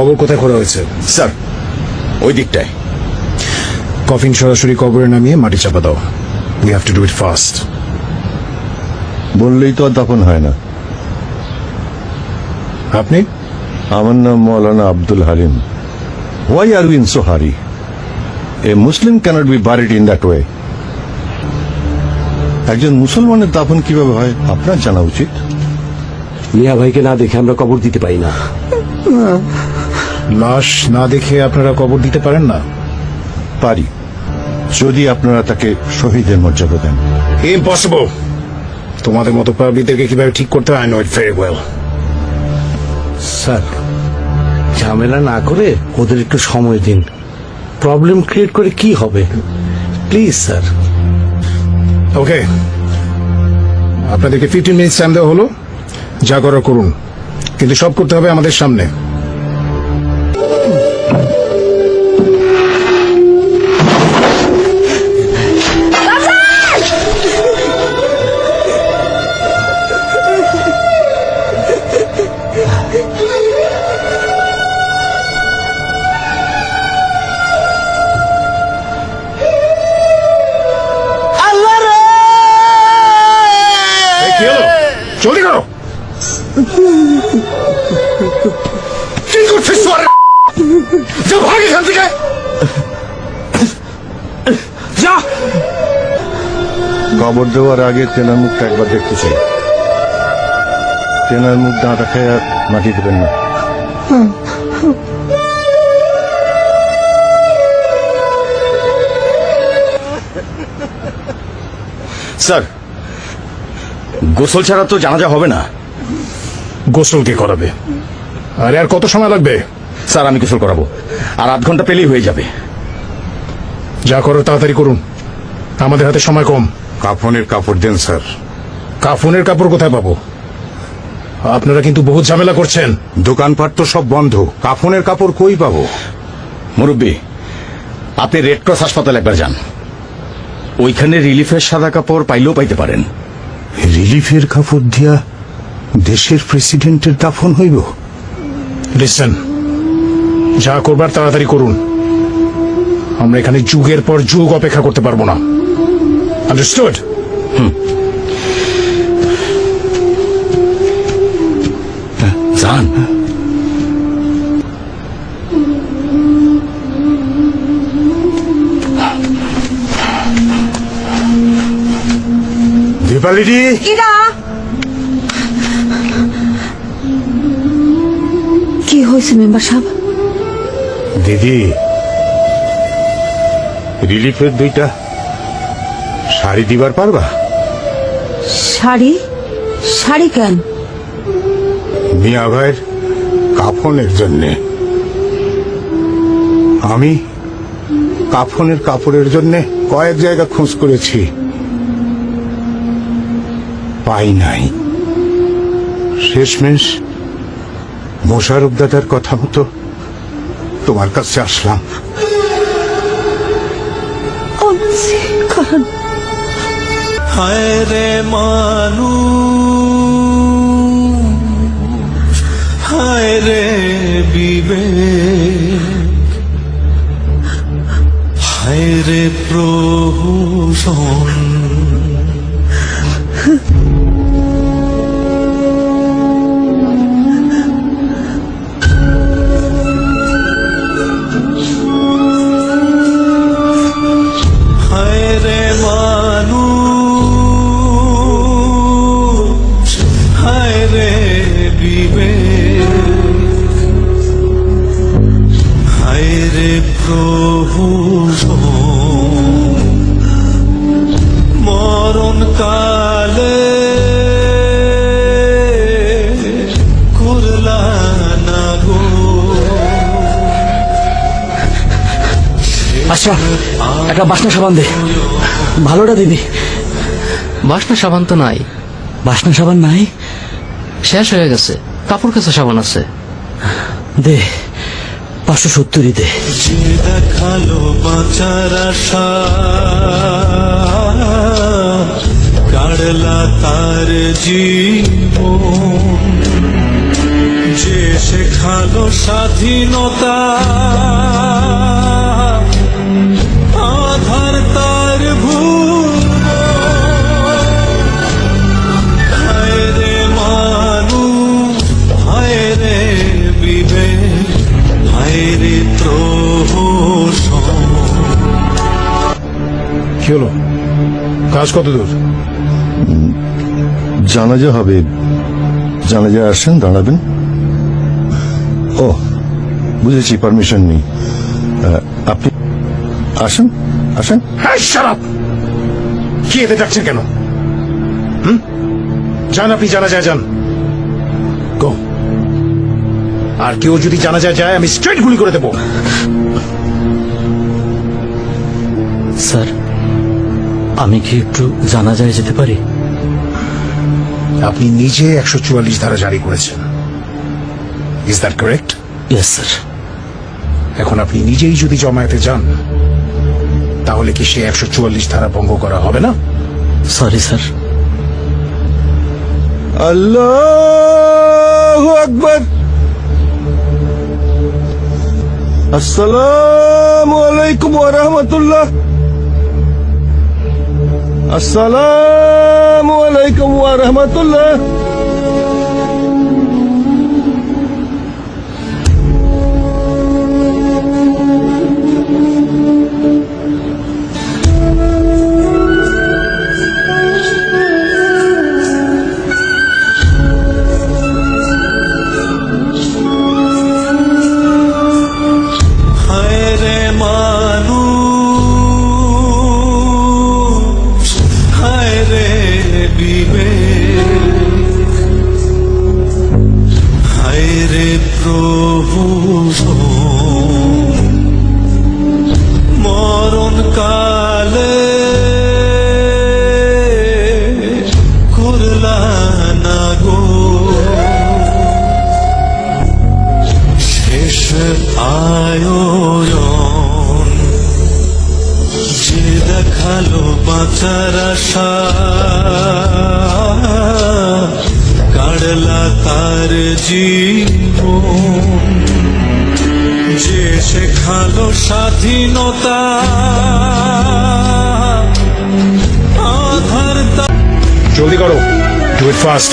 কবর কোথায় খোঁড়া হয়েছে? স্যার ওই দিকটায়। কফিন সরাসরি কবরে নামিয়ে মাটি চাপা দাও। We have to do it fast. বললেই তো আর দাফন হয় না। আপনি? আমার নাম মৌলানা Abdul Halim. Why are we in so hurry? A Muslim cannot be buried in that way. একজন মুসলমানের দাফন কিভাবে হয় আপনার জানা উচিত। মিয়া ভাইকে না দেখে আমরা কবর দিতে পারি না। লাশ না দেখে আপনারা কবর দিতে পারেন না? পারি, যদি আপনারা তাকে শহীদের মর্যাদা দেন। ইম্পসিবল। তোমাদের মতো পাবলিকদেরকে কিভাবে ঠিক করতে হয় I know it very well. Sir, ঝামেলা না করে ওদের একটু সময় দিন। প্রবলেম ক্রিয়েট করে কি হবে? Please sir. ওকে, আপনাদেরকে 15 মিনিট টাইম দেওয়া হলো। যা করার করুন, কিন্তু সব করতে হবে আমাদের সামনে। জলদি করো। কি করছিস? যা ভাগ এখান থেকে, যা। কবর দেওয়ার আগে তেনার মুখটা একবার দেখতে চাই। তেনার মুখ দাঁড়া খেয়ে আর মাটি দেবেন না। স্যার গোসল ছাড়া তো জানাজা হবে না। গোসল কে করাবে? আরে আর কত সময় লাগবে? স্যার আমি গোসল করাবো, আর আধ ঘন্টা পেলেই হয়ে যাবে। যা করো তাড়াতাড়ি করুন, আমাদের হাতে সময় কম। কাফনের কাপড় দেন স্যার। কাফনের কাপড় কোথায় পাবো? আপনারা কিন্তু বহুত ঝামেলা করছেন। দোকানপাট তো সব বন্ধ, কাফনের কাপড় কই পাবো? মুরব্বী, আপনি রেড ক্রস হাসপাতাল একবার যান। ওইখানে রিলিফের সাদা কাপড় পাইলেও পাইতে পারেন। রিলিফের কাপড় দিয়া দেশের প্রেসিডেন্টের দাফন হইব? লিসেন, যা করবার তাড়াতাড়ি করুন। আমরা এখানে যুগের পর যুগ অপেক্ষা করতে পারবো না। আন্ডারস্টুড? যান। দীপালিদি, কি হয়েছে মেম্বার সাহেব? দিদি, রিলিফের 2টা শাড়ি দিবার পারবা? শাড়ি? শাড়ি কেন? মিয়া ভাইয়ের কাফনের জন্যে। আমি কাফনের কাপড়ের জন্য কয়েক জায়গা খোঁজ করেছি, পাই নাই। শেষমেশ মোশারফ দাদার কথা মতো তোমার কাছে আসলাম। হায় রে মানুষ, হায় রে বিবেক, হায় রে প্রহসন। হায় রে মানুষ, হায় রে বিবেক, হায় রে প্রহসন। মরণ কালে করলা না গো। আচ্ছা, একটা বাসনা সাবান দে। ভালোটা দিবি। বাসনা সাবান তো নাই। বাসনা সাবান নাই? শেষ হয়ে গেছে। কাপড় কাচা সাবান আছে। দে, 570 দে। যে দেখালো বাঁচার আশা, কাড়লা তার জীবন। যে শেখালো স্বাধীনতা আধার তার হায় রে মানুষ, হায় রে বিবেক, হায় রে প্রহসন। কি হলো? কাজ কত দূর? জানাজা হবে, জানাজা আসেন, দাঁড়াবেন। ও বুঝেছি, পারমিশন নেই। আপনি আসেন, আসেন। হ্যাঁ, shut up! কি এতে ডাকছেন কেন? যান, আপনি জানা যায় যান। গো। আর কেউ যদি জানা যায় আমি স্ট্রেট গুলি করে দেবো। স্যার আমি কি একটু জানা যায় যেতে পারি? আপনি নিজে 144 ধারা জারি করেছেন, is that correct? Yes sir. এখন আপনি নিজেই যদি জমায়েতে যান তাহলে কি সে 144 ধারা ভঙ্গ করা হবে না? Sorry sir. আল্লাহু আকবার। আসসালামু আলাইকুম ওয়া রাহমাতুল্লাহ। আসসালামু আলাইকুম ওয়া রাহমাতুল্লাহ। হায় রে মানুষ, হায় রে বিবেক, হায় রে প্রভু মরণ কালে করলা না গো শেষ আয়োজন, যে দেখালো বাঁচার আশা কাড়লা তার জীবন, যে শেখালো স্বাধীনতা আধার জলদি করো, ডু ইট ফাস্ট।